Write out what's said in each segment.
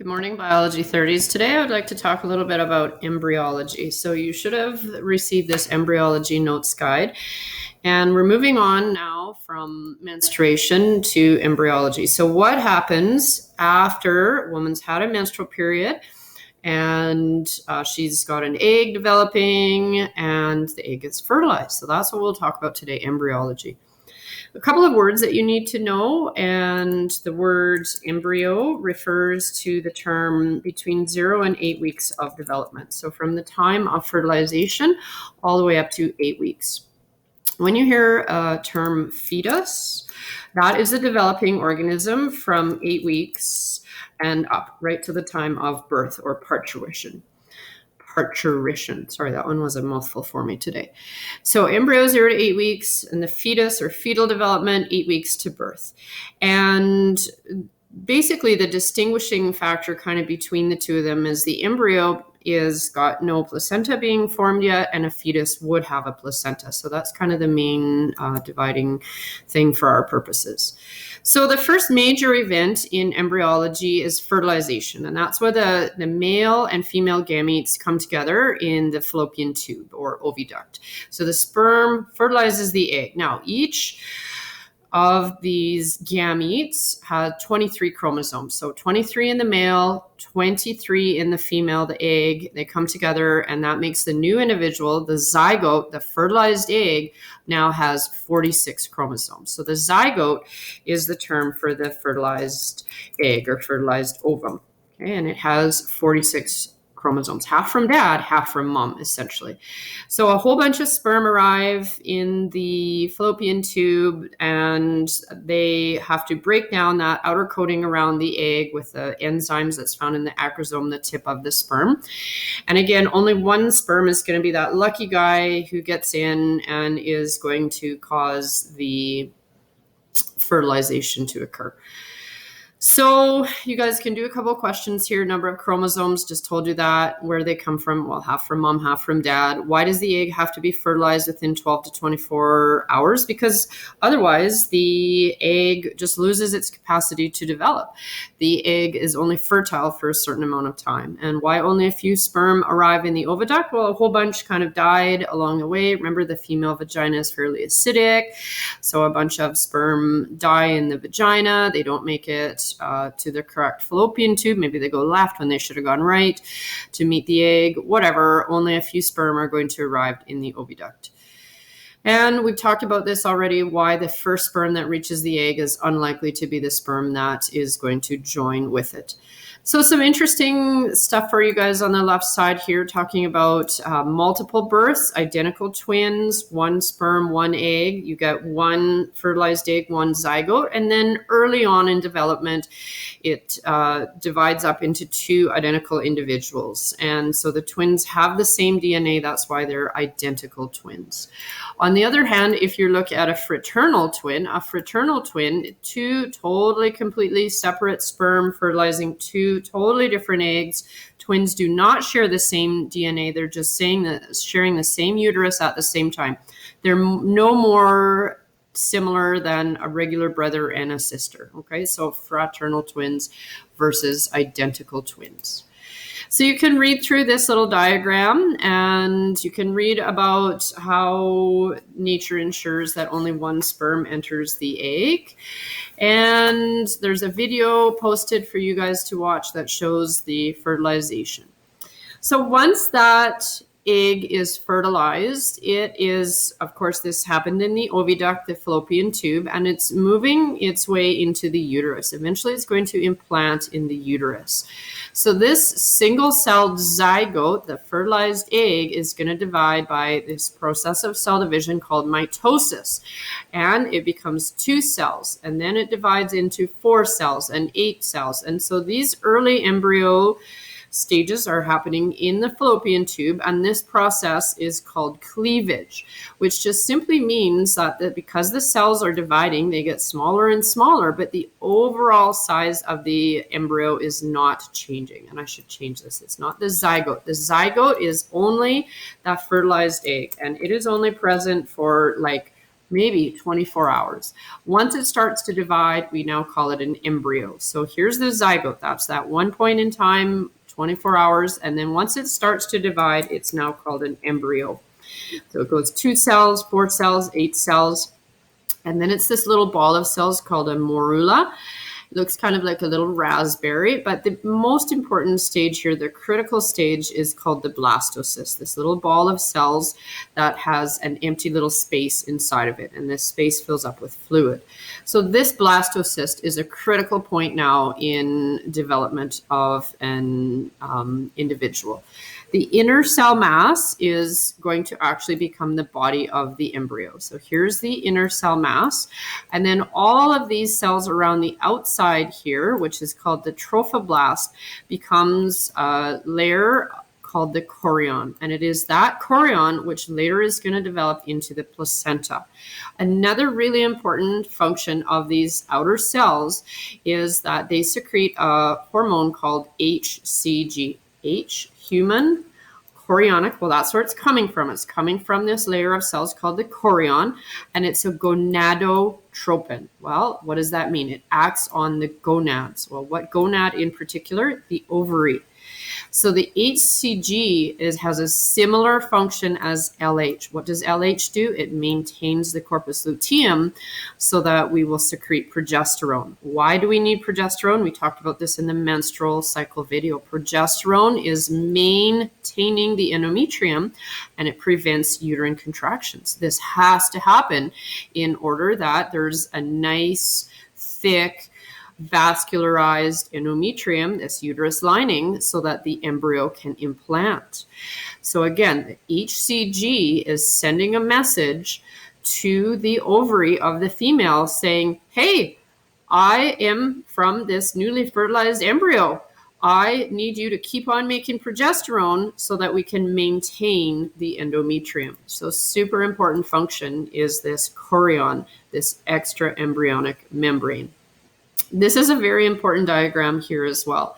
Good morning, Biology 30s. Today I would like to talk a little bit about embryology. So you should have received this embryology notes guide. And we're moving on now from menstruation to embryology. So what happens after a woman's had a menstrual period and she's got an egg developing and the egg gets fertilized? So that's what we'll talk about today, embryology. A couple of words that you need to know, and the word embryo refers to the term between 0 and 8 weeks of development. So from the time of fertilization all the way up to 8 weeks. When you hear a term fetus, that is a developing organism from 8 weeks and up, right to the time of birth or parturition. Sorry, that one was a mouthful for me today. So embryo 0 to 8 weeks, and the fetus or fetal development 8 weeks to birth. And basically the distinguishing factor kind of between the two of them is the embryo is got no placenta being formed yet, and a fetus would have a placenta. So that's kind of the main dividing thing for our purposes. So the first major event in embryology is fertilization, and that's where the male and female gametes come together in the fallopian tube or oviduct. So the sperm fertilizes the egg. Now, each of these gametes had 23 chromosomes. So 23 in the male, 23 in the female, the egg. They come together, and that makes the new individual, the zygote, the fertilized egg, now has 46 chromosomes. So the zygote is the term for the fertilized egg or fertilized ovum. Okay, and it has 46 chromosomes, half from dad, half from mom, essentially. So a whole bunch of sperm arrive in the fallopian tube, and they have to break down that outer coating around the egg with the enzymes that's found in the acrosome, the tip of the sperm. And again, only one sperm is going to be that lucky guy who gets in and is going to cause the fertilization to occur. So you guys can do a couple of questions here. Number of chromosomes, just told you that. Where they come from? Well, half from mom, half from dad. Why does the egg have to be fertilized within 12 to 24 hours? Because otherwise the egg just loses its capacity to develop. The egg is only fertile for a certain amount of time. And why only a few sperm arrive in the oviduct? Well, a whole bunch kind of died along the way. Remember, the female vagina is fairly acidic. So a bunch of sperm die in the vagina. They don't make it to the correct fallopian tube. Maybe they go left when they should have gone right to meet the egg, whatever. Only a few sperm are going to arrive in the oviduct. And we've talked about this already, why the first sperm that reaches the egg is unlikely to be the sperm that is going to join with it. So some interesting stuff for you guys on the left side here, talking about multiple births, identical twins, one sperm, one egg. You get one fertilized egg, one zygote. And then early on in development, it divides up into two identical individuals. And so the twins have the same DNA. That's why they're identical twins. On the other hand, if you look at a fraternal twin, two totally, completely separate sperm fertilizing two totally different eggs. Twins do not share the same DNA. They're just sharing the same uterus at the same time. They're no more similar than a regular brother and a sister. Okay, so fraternal twins versus identical twins. So you can read through this little diagram, and you can read about how nature ensures that only one sperm enters the egg. And there's a video posted for you guys to watch that shows the fertilization. So once that egg is fertilized, it is, of course, this happened in the oviduct, the fallopian tube, and it's moving its way into the uterus. Eventually, it's going to implant in the uterus. So this single-celled zygote, the fertilized egg, is going to divide by this process of cell division called mitosis. And it becomes 2 cells, and then it divides into 4 cells and 8 cells. And so these early embryo stages are happening in the fallopian tube, and this process is called cleavage, which just simply means that because the cells are dividing, they get smaller and smaller, but the overall size of the embryo is not changing. And I should change this. It's not the zygote. The zygote is only that fertilized egg, and it is only present for like maybe 24 hours. Once it starts to divide, we now call it an embryo. So here's the zygote. That's that one point in time, 24 hours. And then once it starts to divide, it's now called an embryo. So it goes 2 cells, 4 cells, 8 cells. And then it's this little ball of cells called a morula. It looks kind of like a little raspberry, but the most important stage here, the critical stage, is called the blastocyst, this little ball of cells that has an empty little space inside of it, and this space fills up with fluid. So this blastocyst is a critical point now in development of an individual. The inner cell mass is going to actually become the body of the embryo. So here's the inner cell mass. And then all of these cells around the outside here, which is called the trophoblast, becomes a layer called the chorion. And it is that chorion which later is going to develop into the placenta. Another really important function of these outer cells is that they secrete a hormone called HCG. Human chorionic. Well, that's where it's coming from. It's coming from this layer of cells called the chorion, and it's a gonadotropin. Well, what does that mean? It acts on the gonads. Well, what gonad in particular? The ovary. So the HCG has a similar function as LH. What does LH do? It maintains the corpus luteum so that we will secrete progesterone. Why do we need progesterone? We talked about this in the menstrual cycle video. Progesterone is maintaining the endometrium and it prevents uterine contractions. This has to happen in order that there's a nice, thick, vascularized endometrium, this uterus lining, so that the embryo can implant. So again, the HCG is sending a message to the ovary of the female saying, hey, I am from this newly fertilized embryo. I need you to keep on making progesterone so that we can maintain the endometrium. So super important function is this chorion, this extra embryonic membrane. This is a very important diagram here as well.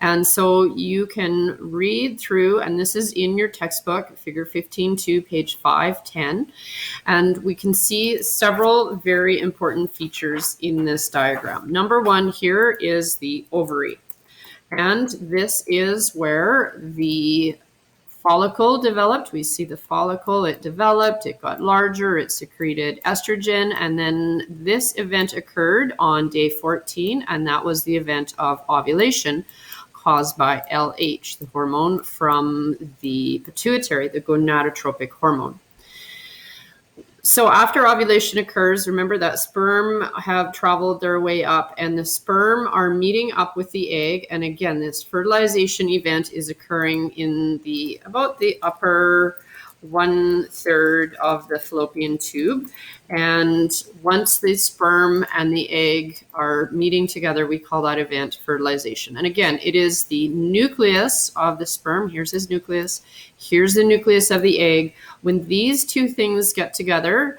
And so you can read through, and this is in your textbook, figure 15.2, page 510. And we can see several very important features in this diagram. Number one here is the ovary. And this is where the follicle developed. We see the follicle, it developed, it got larger, it secreted estrogen, and then this event occurred on day 14, and that was the event of ovulation caused by LH, the hormone from the pituitary, the gonadotropic hormone. So after ovulation occurs, remember that sperm have traveled their way up and the sperm are meeting up with the egg. And again, this fertilization event is occurring in about the upper 1/3 of the fallopian tube. And once the sperm and the egg are meeting together, we call that event fertilization. And again, it is the nucleus of the sperm. Here's his nucleus. Here's the nucleus of the egg. When these two things get together,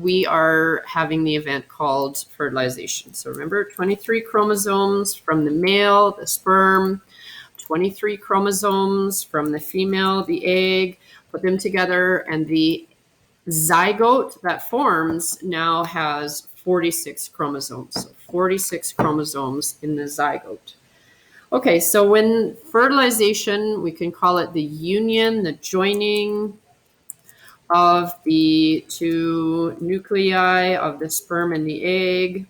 we are having the event called fertilization. So remember, 23 chromosomes from the male, the sperm, 23 chromosomes from the female, the egg, put them together, and the zygote that forms now has 46 chromosomes. So 46 chromosomes in the zygote. Okay, so when fertilization, we can call it the union, the joining of the two nuclei of the sperm and the egg.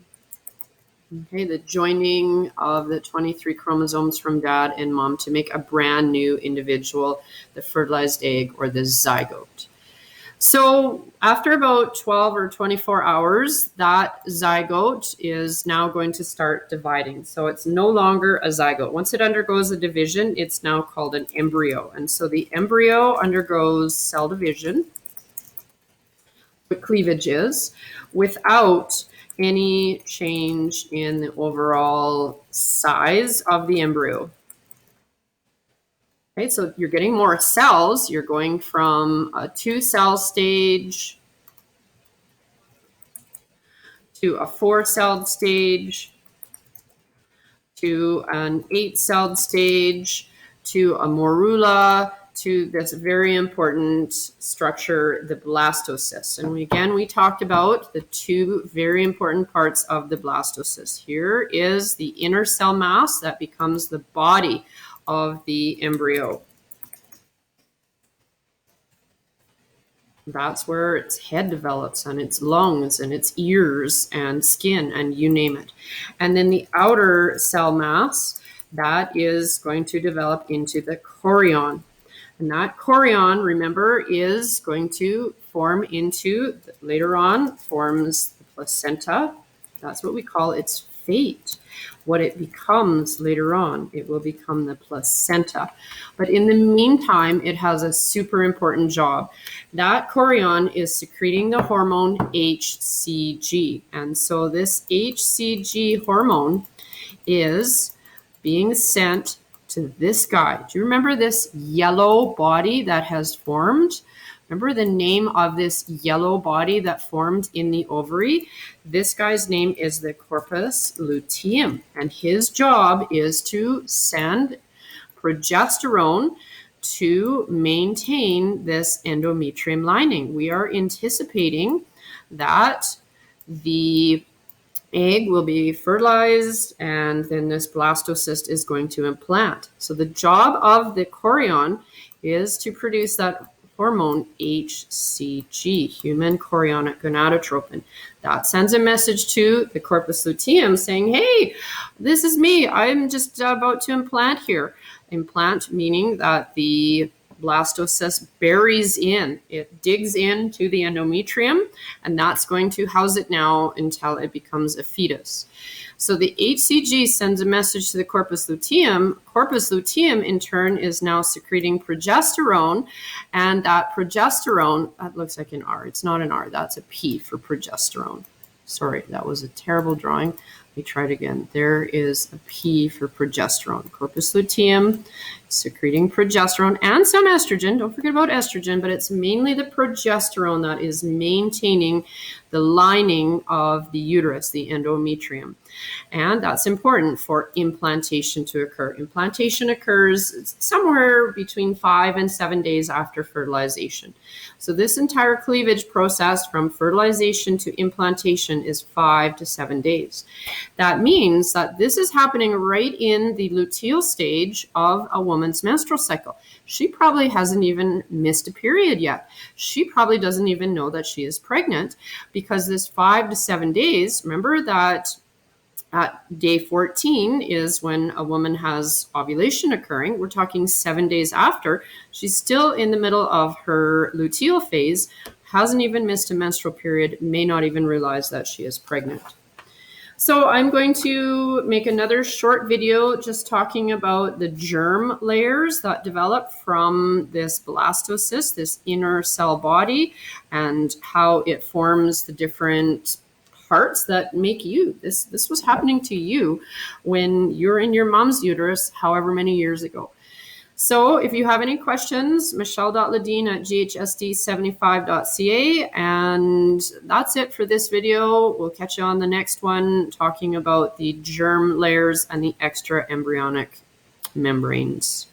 Okay, the joining of the 23 chromosomes from dad and mom to make a brand new individual, the fertilized egg or the zygote. So after about 12 or 24 hours, that zygote is now going to start dividing. So it's no longer a zygote. Once it undergoes a division, it's now called an embryo. And so the embryo undergoes cell division, what cleavage is, without any change in the overall size of the embryo. Okay, so you're getting more cells. You're going from a 2-cell stage to a 4-celled stage to an 8-celled stage to a morula to this very important structure, the blastocyst. And we talked about the two very important parts of the blastocyst. Here is the inner cell mass that becomes the body of the embryo. That's where its head develops, and its lungs and its ears and skin, and you name it. And then the outer cell mass, that is going to develop into the chorion. And that chorion, remember, is going to form into, later on, forms the placenta. That's what we call its fate. What it becomes later on, it will become the placenta. But in the meantime, it has a super important job. That chorion is secreting the hormone HCG. And so this HCG hormone is being sent to this guy. Do you remember this yellow body that has formed? Remember the name of this yellow body that formed in the ovary? This guy's name is the corpus luteum, and his job is to send progesterone to maintain this endometrium lining. We are anticipating that the egg will be fertilized, and then this blastocyst is going to implant. So the job of the chorion is to produce that hormone HCG, human chorionic gonadotropin. That sends a message to the corpus luteum saying, hey, this is me. I'm just about to implant here. Implant meaning that the blastocyst buries in, it digs into the endometrium, and that's going to house it now until it becomes a fetus. So the HCG sends a message to the corpus luteum. Corpus luteum, in turn, is now secreting progesterone, and that progesterone, that looks like an R. It's not an R. That's a P for progesterone. Sorry, that was a terrible drawing. Let me try it again. There is a P for progesterone. Corpus luteum secreting progesterone and some estrogen. Don't forget about estrogen, but it's mainly the progesterone that is maintaining the lining of the uterus, the endometrium. And that's important for implantation to occur. Implantation occurs somewhere between 5 and 7 days after fertilization. So this entire cleavage process from fertilization to implantation is 5 to 7 days. That means that this is happening right in the luteal stage of a woman's menstrual cycle. She probably hasn't even missed a period yet. She probably doesn't even know that she is pregnant, because this 5 to 7 days, remember that at day 14 is when a woman has ovulation occurring. We're talking 7 days after. She's still in the middle of her luteal phase, hasn't even missed a menstrual period, may not even realize that she is pregnant. So I'm going to make another short video just talking about the germ layers that develop from this blastocyst, this inner cell body, and how it forms the different parts that make you. This was happening to you when you're in your mom's uterus however many years ago. So if you have any questions, michelle.ledeen@ghsd75.ca. And that's it for this video. We'll catch you on the next one, talking about the germ layers and the extra embryonic membranes.